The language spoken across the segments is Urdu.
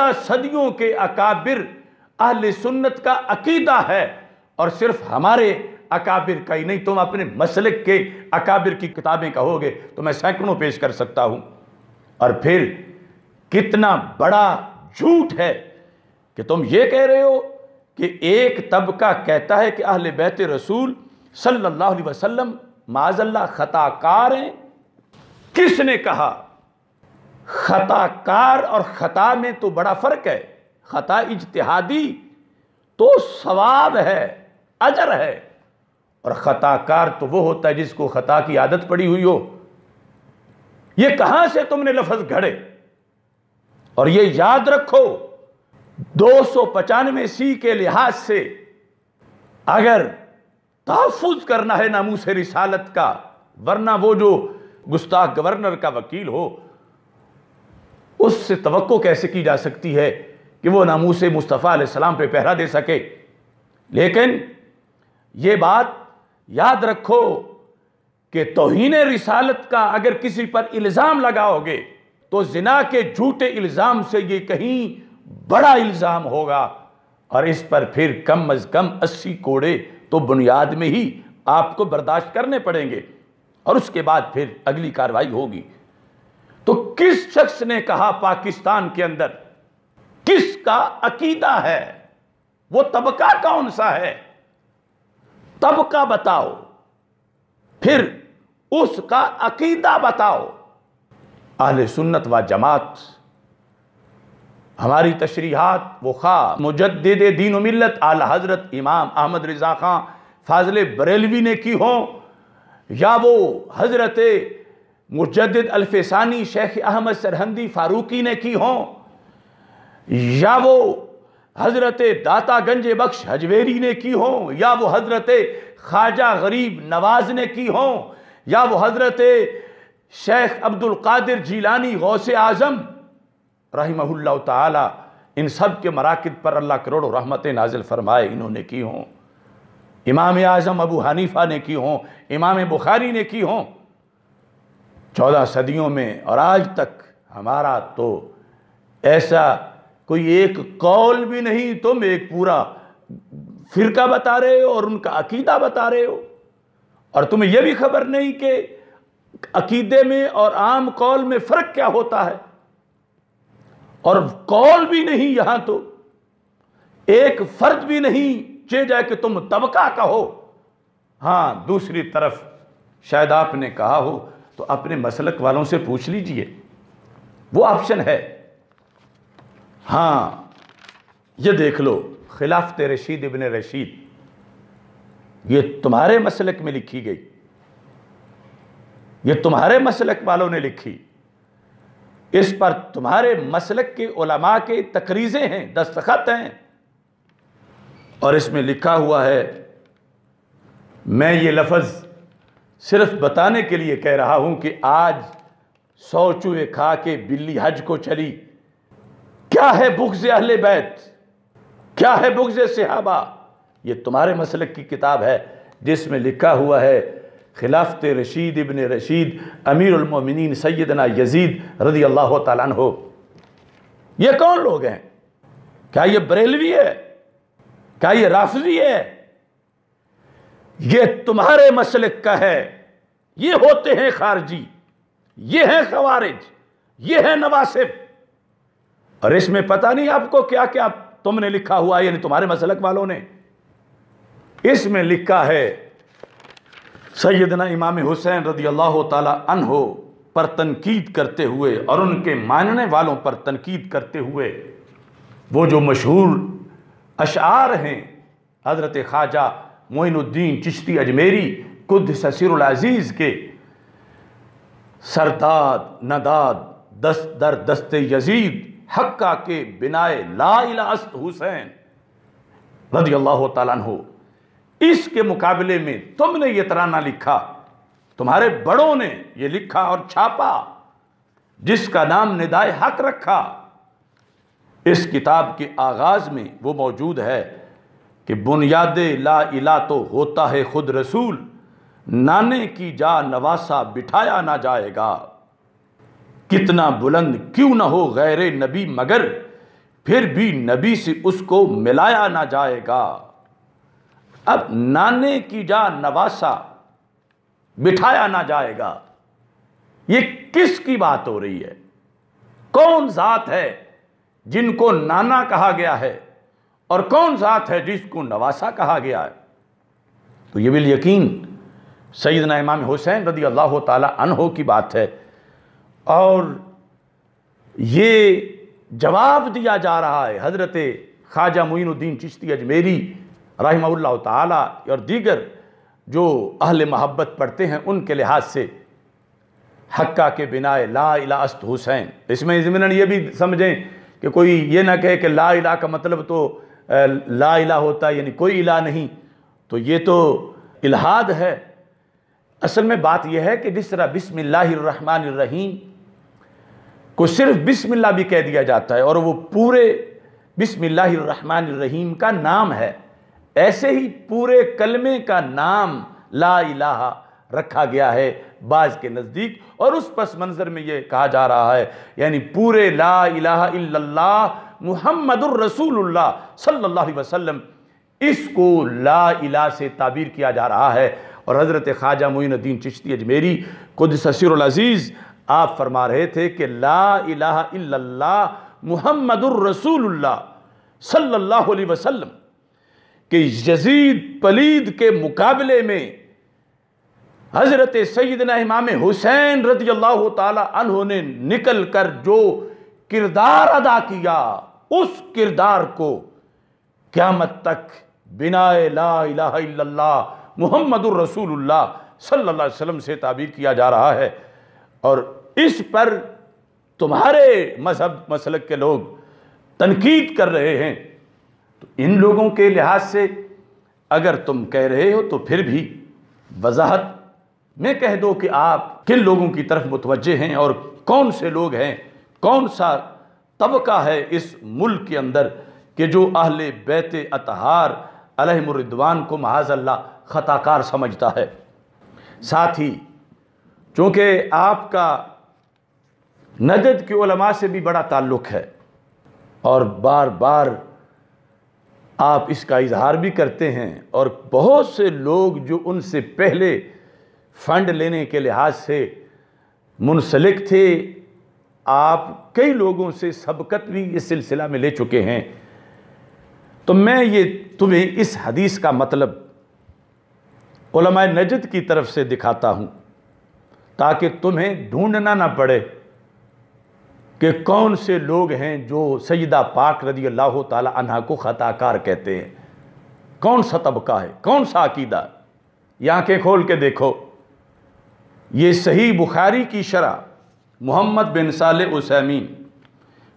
14 صدیوں کے اکابر اہل سنت کا عقیدہ ہے، اور صرف ہمارے اکابر کا ہی نہیں، تم اپنے مسلک کے اکابر کی کتابیں کہو گے تو میں سینکڑوں پیش کر سکتا ہوں۔ اور پھر کتنا بڑا جھوٹ ہے کہ تم یہ کہہ رہے ہو کہ ایک طبقہ کہتا ہے کہ اہل بیت رسول صلی اللہ علیہ وسلم معاذ اللہ خطا کار ہیں۔ کس نے کہا؟ خطا کار اور خطا میں تو بڑا فرق ہے۔ خطا اجتہادی تو ثواب ہے، اجر ہے، اور خطا کار تو وہ ہوتا ہے جس کو خطا کی عادت پڑی ہوئی ہو۔ یہ کہاں سے تم نے لفظ گھڑے؟ اور یہ یاد رکھو 295 کے لحاظ سے اگر تحفظ کرنا ہے ناموس رسالت کا، ورنہ وہ جو گستاخ گورنر کا وکیل ہو اس سے توقع کیسے کی جا سکتی ہے کہ وہ ناموس مصطفیٰ علیہ السلام پہ پہرا دے سکے؟ لیکن یہ بات یاد رکھو کہ توہین رسالت کا اگر کسی پر الزام لگاؤ گے تو زنا کے جھوٹے الزام سے یہ کہیں بڑا الزام ہوگا، اور اس پر پھر کم از کم 80 کوڑے تو بنیاد میں ہی آپ کو برداشت کرنے پڑیں گے، اور اس کے بعد پھر اگلی کارروائی ہوگی۔ تو کس شخص نے کہا پاکستان کے اندر کس کا عقیدہ ہے؟ وہ طبقہ کون سا ہے؟ طبقہ بتاؤ، پھر اس کا عقیدہ بتاؤ۔ اہل سنت و جماعت ہماری تشریحات وہ خواہ مجدد دین و ملت اعلی حضرت امام احمد رضا خان فاضل بریلوی نے کی ہوں، یا وہ حضرت مجدد الفسانی شیخ احمد سرہندی فاروقی نے کی ہوں، یا وہ حضرت داتا گنج بخش حجویری نے کی ہوں، یا وہ حضرت خواجہ غریب نواز نے کی ہوں، یا وہ حضرت شیخ عبد القادر جیلانی غوث اعظم رحمہ اللہ تعالی، ان سب کے مراکز پر اللہ کروڑوں رحمتیں نازل فرمائے، انہوں نے کی ہوں، امام اعظم ابو حنیفہ نے کی ہوں، امام بخاری نے کی ہوں، 14 صدیوں میں، اور آج تک ہمارا تو ایسا کوئی ایک قول بھی نہیں، تم ایک پورا فرقہ بتا رہے ہو اور ان کا عقیدہ بتا رہے ہو، اور تمہیں یہ بھی خبر نہیں کہ عقیدے میں اور عام قول میں فرق کیا ہوتا ہے، اور قول بھی نہیں، یہاں تو ایک فرد بھی نہیں چاہے جائے کہ تم طبقہ کہو۔ ہاں دوسری طرف شاید آپ نے کہا ہو تو اپنے مسلک والوں سے پوچھ لیجئے، وہ آپشن ہے۔ ہاں یہ دیکھ لو خلافت رشید ابن رشید، یہ تمہارے مسلک میں لکھی گئی، یہ تمہارے مسلک والوں نے لکھی، اس پر تمہارے مسلک کے علماء کے تقریضیں ہیں، دستخط ہیں، اور اس میں لکھا ہوا ہے، میں یہ لفظ صرف بتانے کے لیے کہہ رہا ہوں کہ آج 100 چوہے کھا کے بلی حج کو چلی، کیا ہے بغض اہل بیت، کیا ہے بغض صحابہ؟ یہ تمہارے مسلک کی کتاب ہے جس میں لکھا ہوا ہے خلافت رشید ابن رشید امیر المومنین سیدنا یزید رضی اللہ تعالیٰ عنہ۔ یہ کون لوگ ہیں؟ کیا یہ بریلوی ہے؟ کیا یہ رافضی ہے؟ یہ تمہارے مسلک کا ہے، یہ ہوتے ہیں خارجی، یہ ہیں خوارج، یہ ہیں نواسب، اور اس میں پتہ نہیں آپ کو کیا کیا تم نے لکھا ہوا ہے، یعنی تمہارے مسلک والوں نے۔ اس میں لکھا ہے سیدنا امام حسین رضی اللہ تعالی عنہ پر تنقید کرتے ہوئے اور ان کے ماننے والوں پر تنقید کرتے ہوئے وہ جو مشہور اشعار ہیں حضرت خواجہ معین الدین چشتی اجمیری قدس سر العزیز کے، سرداد نداد دست در دست یزید حقہ کے بنائے لا الہ است حسین رضی اللہ تعالیٰ عنہ، اس کے مقابلے میں تم نے یہ ترانہ لکھا، تمہارے بڑوں نے یہ لکھا اور چھاپا، جس کا نام ندائے حق رکھا۔ اس کتاب کے آغاز میں وہ موجود ہے کہ بنیاد لا الہ تو ہوتا ہے خود رسول، نانے کی جا نواسا بٹھایا نہ جائے گا، کتنا بلند کیوں نہ ہو غیر نبی مگر پھر بھی نبی سے اس کو ملایا نہ جائے گا۔ اب نانے کی جا نواسا بٹھایا نہ جائے گا، یہ کس کی بات ہو رہی ہے؟ کون ذات ہے جن کو نانا کہا گیا ہے اور کون ذات ہے جس کو نواسا کہا گیا ہے؟ تو یہ بالیقین سیدنا امام حسین رضی اللہ تعالی عنہ کی بات ہے، اور یہ جواب دیا جا رہا ہے حضرت خواجہ معین الدین چشتی اجمیری رحمہ اللہ تعالی اور دیگر جو اہل محبت پڑھتے ہیں ان کے لحاظ سے۔ حقہ کے بنا لا الہ است حسین، اس میں ضمناً یہ بھی سمجھیں کہ کوئی یہ نہ کہے کہ لا الہ کا مطلب تو لا الہ ہوتا ہے یعنی کوئی الہ نہیں، تو یہ تو الہاد ہے۔ اصل میں بات یہ ہے کہ جس طرح بسم اللہ الرحمن الرحیم کو صرف بسم اللہ بھی کہہ دیا جاتا ہے اور وہ پورے بسم اللہ الرحمن الرحیم کا نام ہے، ایسے ہی پورے کلمے کا نام لا الہ رکھا گیا ہے بعض کے نزدیک، اور اس پس منظر میں یہ کہا جا رہا ہے یعنی پورے لا الہ الا اللہ محمد الرسول اللہ صلی اللہ علیہ وسلم، اس کو لا الہ سے تعبیر کیا جا رہا ہے۔ اور حضرت خواجہ معین الدین چشتی اجمیری قدس سرہ العزیز آپ فرما رہے تھے کہ لا الہ الا اللہ محمد الرسول اللہ صلی اللہ علیہ وسلم کہ یزید پلید کے مقابلے میں حضرت سیدنا امام حسین رضی اللہ تعالی عنہ نے نکل کر جو کردار ادا کیا، اس کردار کو قیامت تک بنا لا الہ الا اللہ محمد الرسول اللہ صلی اللہ علیہ وسلم سے تعبیر کیا جا رہا ہے، اور اس پر تمہارے مذہب مسلک کے لوگ تنقید کر رہے ہیں۔ تو ان لوگوں کے لحاظ سے اگر تم کہہ رہے ہو تو پھر بھی وضاحت میں کہہ دو کہ آپ کن لوگوں کی طرف متوجہ ہیں اور کون سے لوگ ہیں، کون سا طبقہ ہے اس ملک کے اندر کہ جو اہل بیت اطہار علیہم الرضوان کو معاذ اللہ خطا کار سمجھتا ہے۔ ساتھ ہی چونکہ آپ کا نجد کے علماء سے بھی بڑا تعلق ہے اور بار بار آپ اس کا اظہار بھی کرتے ہیں، اور بہت سے لوگ جو ان سے پہلے فنڈ لینے کے لحاظ سے منسلک تھے، آپ کئی لوگوں سے سبقت بھی اس سلسلہ میں لے چکے ہیں۔ تو میں یہ تمہیں اس حدیث کا مطلب علماء نجد کی طرف سے دکھاتا ہوں تاکہ تمہیں ڈھونڈنا نہ پڑے کہ کون سے لوگ ہیں جو سیدہ پاک رضی اللہ تعالی عنہا کو خطا کار کہتے ہیں، کون سا طبقہ ہے، کون سا عقیدہ۔ یہ آنکھیں کھول کے دیکھو، یہ صحیح بخاری کی شرح محمد بن صالح عثیمین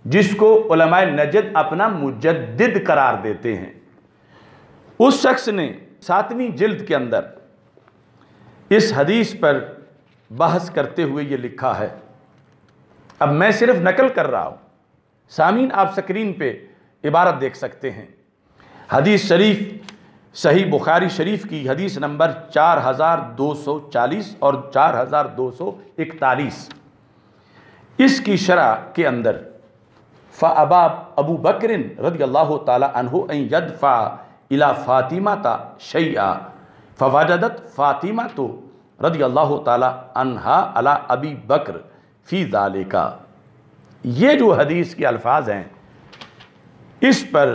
جس کو علماء نجد اپنا مجدد قرار دیتے ہیں، اس شخص نے 7ویں جلد کے اندر اس حدیث پر بحث کرتے ہوئے یہ لکھا ہے۔ اب میں صرف نقل کر رہا ہوں، سامعین آپ سکرین پہ عبارت دیکھ سکتے ہیں۔ حدیث شریف صحیح بخاری شریف کی حدیث نمبر 4240 اور 4241، اس کی شرح کے اندر فَأَبَا ابو بکر رضی اللہ تعالی عنہ ان یدفع الى فاطمہ شیئا فوجدت فاطمہ رضی اللہ تعالی عنہا علی ابی بکر فی ذالک۔ یہ جو حدیث کے الفاظ ہیں اس پر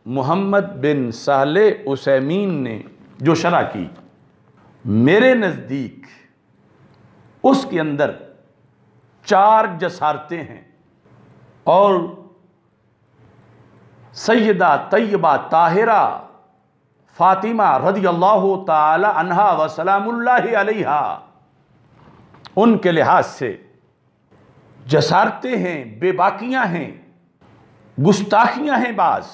محمد بن صالح عثیمین نے جو شرح کی، میرے نزدیک اس کے اندر 4 جسارتیں ہیں، اور سیدہ طیبہ طاہرہ فاطمہ رضی اللہ تعالی عنہا و سلام اللہ علیہا، ان کے لحاظ سے جسارتیں ہیں، بے باکیاں ہیں، گستاخیاں ہیں بعض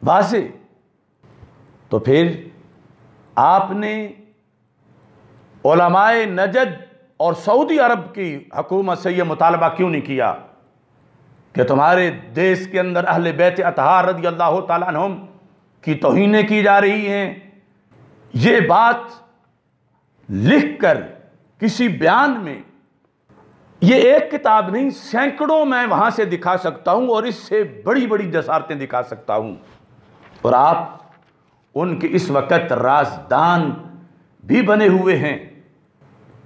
واضح۔ تو پھر آپ نے علماء نجد اور سعودی عرب کی حکومت سے یہ مطالبہ کیوں نہیں کیا کہ تمہارے دیس کے اندر اہل بیت اطہار رضی اللہ تعالیٰ عنہم کی توہینیں کی جا رہی ہیں؟ یہ بات لکھ کر کسی بیان میں یہ ایک کتاب نہیں، سینکڑوں میں وہاں سے دکھا سکتا ہوں، اور اس سے بڑی بڑی جسارتیں دکھا سکتا ہوں، اور آپ ان کے اس وقت رازدان بھی بنے ہوئے ہیں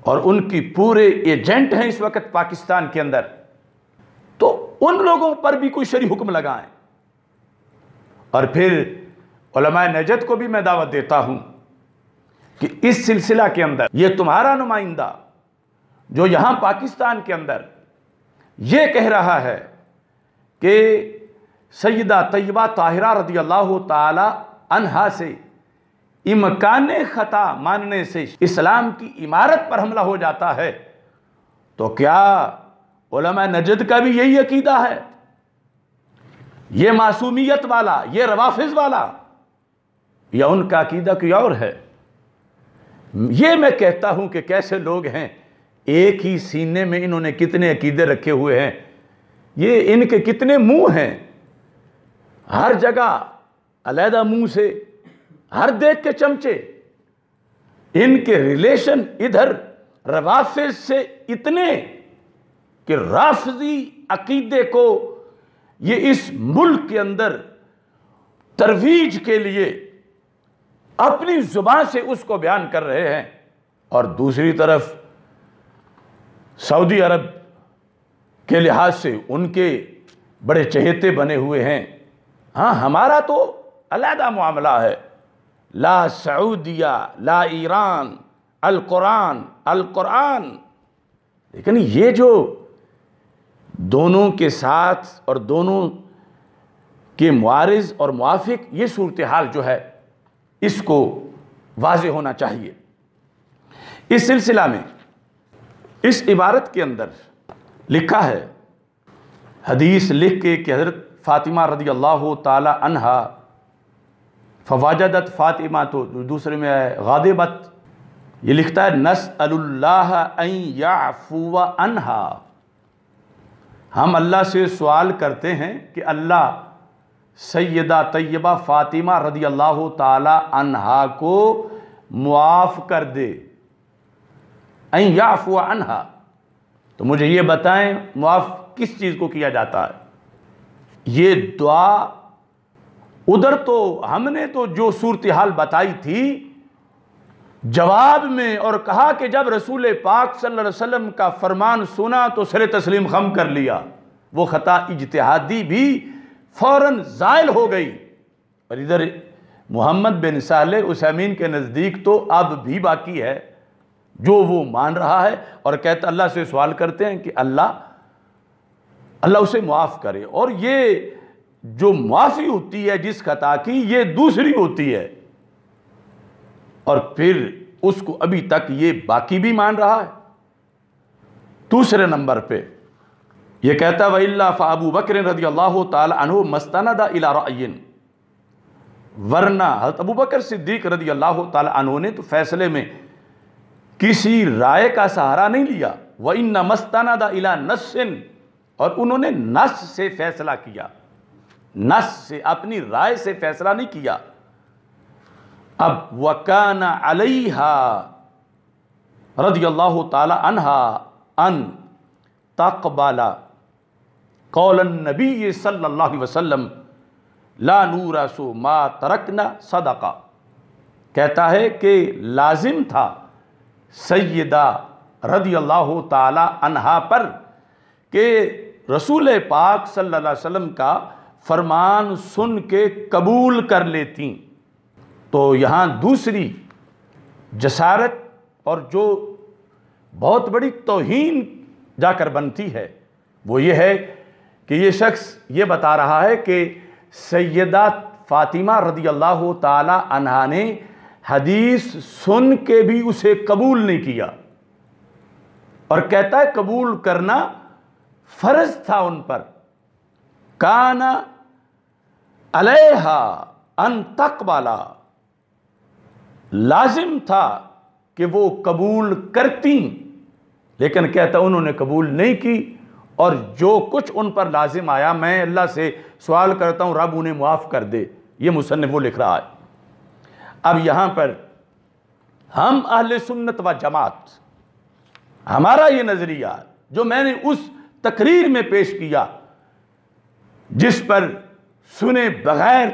اور ان کی پورے ایجنٹ ہیں اس وقت پاکستان کے اندر، تو ان لوگوں پر بھی کوئی شرعی حکم لگائیں۔ اور پھر علماء نجد کو بھی میں دعوت دیتا ہوں کہ اس سلسلہ کے اندر یہ تمہارا نمائندہ جو یہاں پاکستان کے اندر یہ کہہ رہا ہے کہ سیدہ طیبہ طاہرہ رضی اللہ تعالی عنہا سے امکان خطا ماننے سے اسلام کی عمارت پر حملہ ہو جاتا ہے، تو کیا علماء نجد کا بھی یہی عقیدہ ہے؟ یہ معصومیت والا، یہ روافض والا، یا ان کا عقیدہ کوئی اور ہے؟ یہ میں کہتا ہوں کہ کیسے لوگ ہیں، ایک ہی سینے میں انہوں نے کتنے عقیدے رکھے ہوئے ہیں، یہ ان کے کتنے منہ ہیں، ہر جگہ علیحدہ منہ سے، ہر دیکھ کے چمچے، ان کے ریلیشن ادھر روافض سے اتنے کہ رافضی عقیدے کو یہ اس ملک کے اندر ترویج کے لیے اپنی زبان سے اس کو بیان کر رہے ہیں، اور دوسری طرف سعودی عرب کے لحاظ سے ان کے بڑے چہیتے بنے ہوئے ہیں۔ ہاں، ہمارا تو علیحدہ معاملہ ہے، لا سعودیہ لا ایران، القرآن القرآن، لیکن یہ جو دونوں کے ساتھ اور دونوں کے معارض اور موافق یہ صورتحال جو ہے اس کو واضح ہونا چاہیے۔ اس سلسلہ میں اس عبارت کے اندر لکھا ہے، حدیث لکھ کے کہ حضرت فاطمہ رضی اللہ تعالی عنہا فواجدت فاطمہ، تو دوسرے میں ہے غاضبت، یہ لکھتا ہے نسأل اللہ ان یعفو عنہا، ہم اللہ سے سوال کرتے ہیں کہ اللہ سیدہ طیبہ فاطمہ رضی اللہ تعالی عنہا کو معاف کر دے، ان یعفو عنہا، تو مجھے یہ بتائیں معاف کس چیز کو کیا جاتا ہے؟ یہ دعا ادھر تو ہم نے تو جو صورتحال بتائی تھی جواب میں، اور کہا کہ جب رسول پاک صلی اللہ علیہ وسلم کا فرمان سنا تو سر تسلیم خم کر لیا، وہ خطا اجتہادی بھی فوراً زائل ہو گئی۔ اور ادھر محمد بن صالح عثیمین کے نزدیک تو اب بھی باقی ہے جو وہ مان رہا ہے، اور کہتا اللہ سے سوال کرتے ہیں کہ اللہ اسے معاف کرے، اور یہ جو معافی ہوتی ہے جس خطا کی یہ دوسری ہوتی ہے، اور پھر اس کو ابھی تک یہ باقی بھی مان رہا ہے۔ دوسرے نمبر پہ یہ کہتا ہے وَإِلَّا فَأَبُو بَكْرٍ رضی اللہ تعالی عنہ مَسْتَنَدَ إِلَىٰ رَأْيٍ، ورنہ حضرت ابو بکر صدیق رضی اللہ تعالی عنہ نے تو فیصلے میں کسی رائے کا سہارا نہیں لیا، وَإِنَّ مَسْتَنَدَ إِلَىٰ نَصٍ، اور انہوں نے نص سے فیصلہ کیا، نص سے، اپنی رائے سے فیصلہ نہیں کیا۔ اب وَكَانَ عَلَيْهَا رضی اللہ تعالی عنہا ان تقبل قول النبی صلی اللہ علیہ وسلم لا نورث ما ترکنا صدقہ، کہتا ہے کہ لازم تھا سیدہ رضی اللہ تعالی عنہا پر کہ رسول پاک صلی اللہ علیہ وسلم کا فرمان سن کے قبول کر لیتیں۔ تو یہاں دوسری جسارت اور جو بہت بڑی توہین جا کر بنتی ہے وہ یہ ہے کہ یہ شخص یہ بتا رہا ہے کہ سیدہ فاطمہ رضی اللہ تعالی عنہا نے حدیث سن کے بھی اسے قبول نہیں کیا، اور کہتا ہے قبول کرنا فرض تھا ان پر، کان علیہا ان تقبلا، لازم تھا کہ وہ قبول کرتی، لیکن کہتا انہوں نے قبول نہیں کی، اور جو کچھ ان پر لازم آیا میں اللہ سے سوال کرتا ہوں رب انہیں معاف کر دے، یہ مصنف وہ لکھ رہا ہے۔ اب یہاں پر ہم اہل سنت و جماعت، ہمارا یہ نظریہ جو میں نے اس تقریر میں پیش کیا، جس پر سنے بغیر